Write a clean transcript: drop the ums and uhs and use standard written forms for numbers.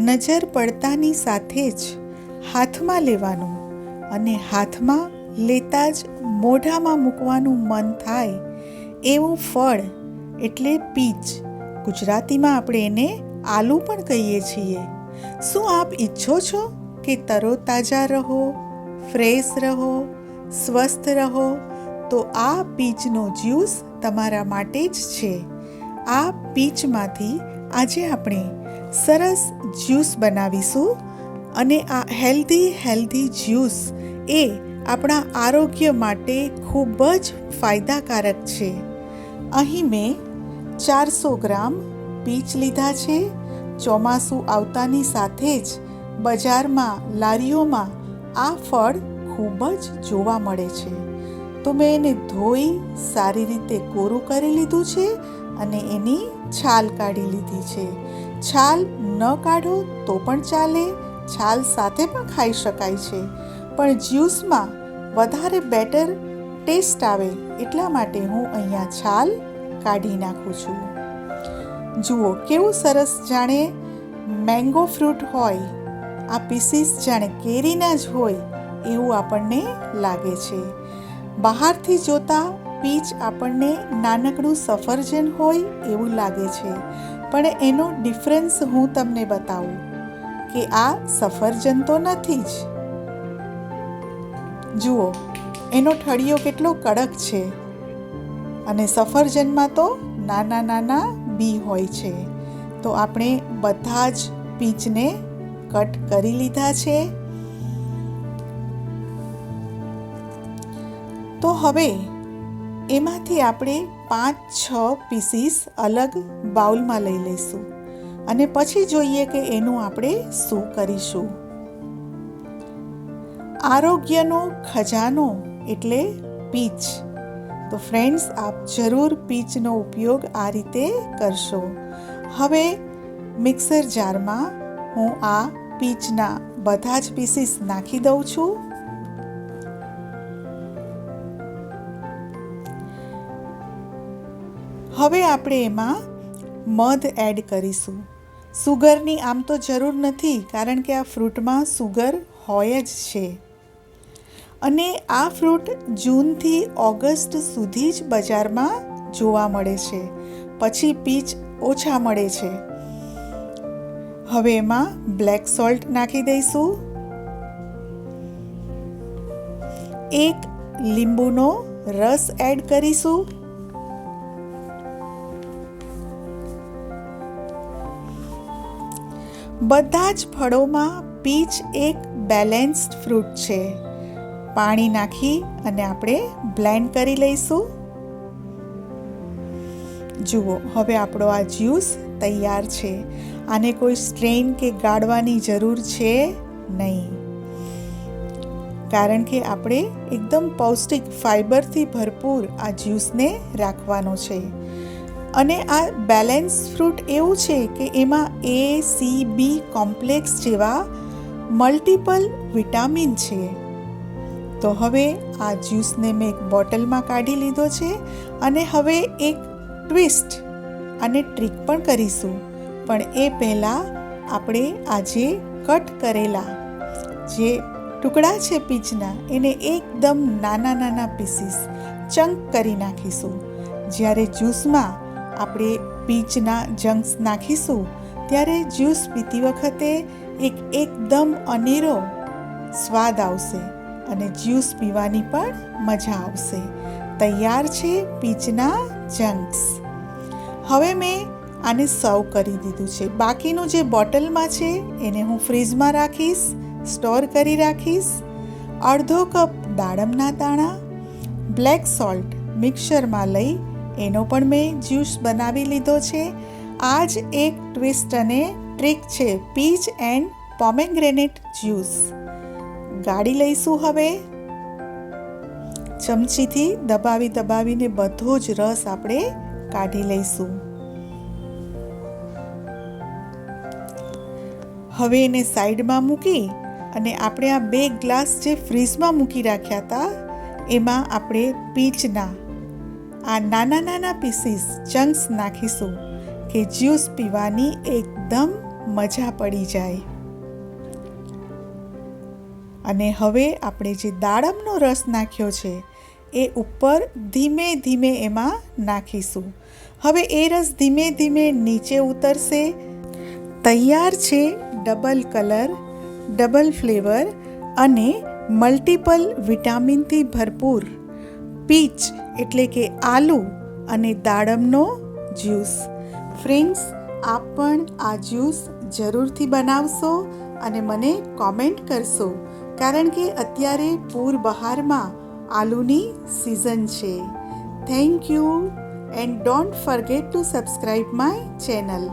નજર પડતાની સાથે જ હાથમાં લેવાનું અને હાથમાં લેતા જ મોઢામાં મૂકવાનું મન થાય એવું ફળ એટલે પીચ. ગુજરાતીમાં આપણે એને આલુ પણ કહીએ છીએ. શું આપ ઈચ્છો છો કે તરોતાજા રહો, ફ્રેશ રહો, સ્વસ્થ રહો? તો આ પીચનો જ્યુસ તમારા માટે જ છે. આ પીચમાંથી આજે આપણે સરસ જ્યુસ બનાવીશું અને આ હેલ્ધી જ્યુસ એ આપણા આરોગ્ય માટે ખૂબ જ ફાયદાકારક છે. અહીં મેં 400 ગ્રામ પીચ લીધા છે. ચોમાસું આવતાની સાથે જ બજારમાં, લારીઓમાં આ ફળ ખૂબ જ જોવા મળે છે. તો મેં એને ધોઈ સારી રીતે કોરું કરી લીધું છે અને એની છાલ કાઢી લીધી છે. છાલ ન કાઢો તો પણ ચાલે, છાલ સાથે પણ ખાઈ શકાય છે, પણ જ્યુસમાં વધારે બેટર ટેસ્ટ આવે એટલા માટે હું અહીંયા છાલ કાઢી નાખું છું. જુઓ કેવું સરસ, જાણે મેંગો ફ્રૂટ હોય, આ પીસીસ જાણે કેરીના જ હોય એવું આપણને લાગે છે. બહારથી જોતા પીચ આપણને નાનકડું સફરજન હોય એવું લાગે છે, પણ એનો ડિફરન્સ હું તમને બતાવું કે આ સફરજન તો નથી જ. જુઓ એનો ઠળિયો કેટલો કડક છે અને સફરજનમાં તો નાના નાના બી હોય છે. તો આપણે બધા જ પીચને કટ કરી લીધા છે. તો હવે એમાંથી આપણે 5-6 પીસીસ અલગ બાઉલમાં લઈ લઈશું અને પછી જોઈએ કે એનું આપણે શું કરીશું. આરોગ્યનો ખજાનો એટલે પીચ. તો ફ્રેન્ડ્સ, આપ જરૂર પીચનો ઉપયોગ આ રીતે કરશો. હવે મિક્સર જારમાં હું આ પીચના બધા જ પીસીસ નાખી દઉં છું. હવે આપણે એમાં મધ એડ કરીશું. સુગરની આમ તો જરૂર નથી, કારણ કે આ ફ્રૂટમાં સુગર હોય જ છે અને આ ફ્રૂટ જૂનથી ઓગસ્ટ સુધી જ બજારમાં જોવા મળે છે, પછી પીચ ઓછા મળે છે. હવે એમાં બ્લેક સોલ્ટ નાખી દઈશું. 1 લીંબુનો રસ એડ કરીશું. બધા જ ફળોમાં પીચ એક બેલેન્સ્ડ ફ્રૂટ છે. પાણી નાખી અને આપણે બ્લેન્ડ કરી લઈશું. જુઓ, હવે આપણો આ જ્યુસ તૈયાર છે. આને કોઈ સ્ટ્રેન કે ગાળવાની જરૂર છે નહીં, કારણ કે આપણે એકદમ પૌષ્ટિક ફાઈબરથી ભરપૂર આ જ્યુસને રાખવાનો છે. અને આ બેલેન્સ ફ્રૂટ એવું છે કે એમાં A-C-B કોમ્પ્લેક્સ જેવા મલ્ટિપલ વિટામિન છે. તો હવે આ જ્યુસને મેં એક બોટલમાં કાઢી લીધો છે અને હવે એક ટ્વિસ્ટ અને ટ્રીક પણ કરીશું. પણ એ પહેલાં આપણે આજે કટ કરેલા જે ટુકડા છે પીચના, એને એકદમ નાના નાના પીસીસ ચંક કરી નાખીશું. જ્યારે જ્યુસમાં આપણે પીચના જંક્સ નાખીશું ત્યારે જ્યુસ પીતી વખતે એકદમ અનેરો સ્વાદ આવશે અને જ્યુસ પીવાની પણ મજા આવશે. તૈયાર છે પીચના જંક્સ. હવે મેં આને સર્વ કરી દીધું છે. બાકીનું જે બોટલમાં છે એને હું ફ્રીજમાં રાખીશ, સ્ટોર કરી રાખીશ. અડધો કપ દાડમના દાણા, બ્લેક સોલ્ટ મિક્સરમાં લઈ એનો પણ મેં જ્યુસ બનાવી લીધો છે. આ જ એક ટ્વિસ્ટ અને ટ્રીક છે પીચ એન્ડ પોમેગ્રેનેટ જ્યુસ. ગાળી લઈશું. હવે ચમચીથી દબાવીને બધો જ રસ આપણે કાઢી લઈશું. હવે એને સાઈડમાં મૂકી અને આપણે આ 2 ગ્લાસ જે ફ્રીજમાં મૂકી રાખ્યા હતા એમાં આપણે પીચના આ નાના નાના પીસીસ ચંક્સ નાખીશું કે જ્યુસ પીવાની એકદમ મજા પડી જાય. અને હવે આપણે જે દાડમનો રસ નાખ્યો છે એ ઉપર ધીમે ધીમે એમાં નાખીશું. હવે એ રસ ધીમે ધીમે નીચે ઉતરશે. તૈયાર છે ડબલ કલર, ડબલ ફ્લેવર અને મલ્ટિપલ વિટામિનથી ભરપૂર પીચ એટલે કે આલુ અને દાડમનો જ્યુસ. ફ્રેન્ડ્સ, આપ પણ આ જ્યુસ જરૂરથી બનાવશો અને મને કોમેન્ટ કરશો, કારણ કે અત્યારે પૂર બહારમાં આલુની સિઝન છે. Thank you and don't forget two subscribe my channel.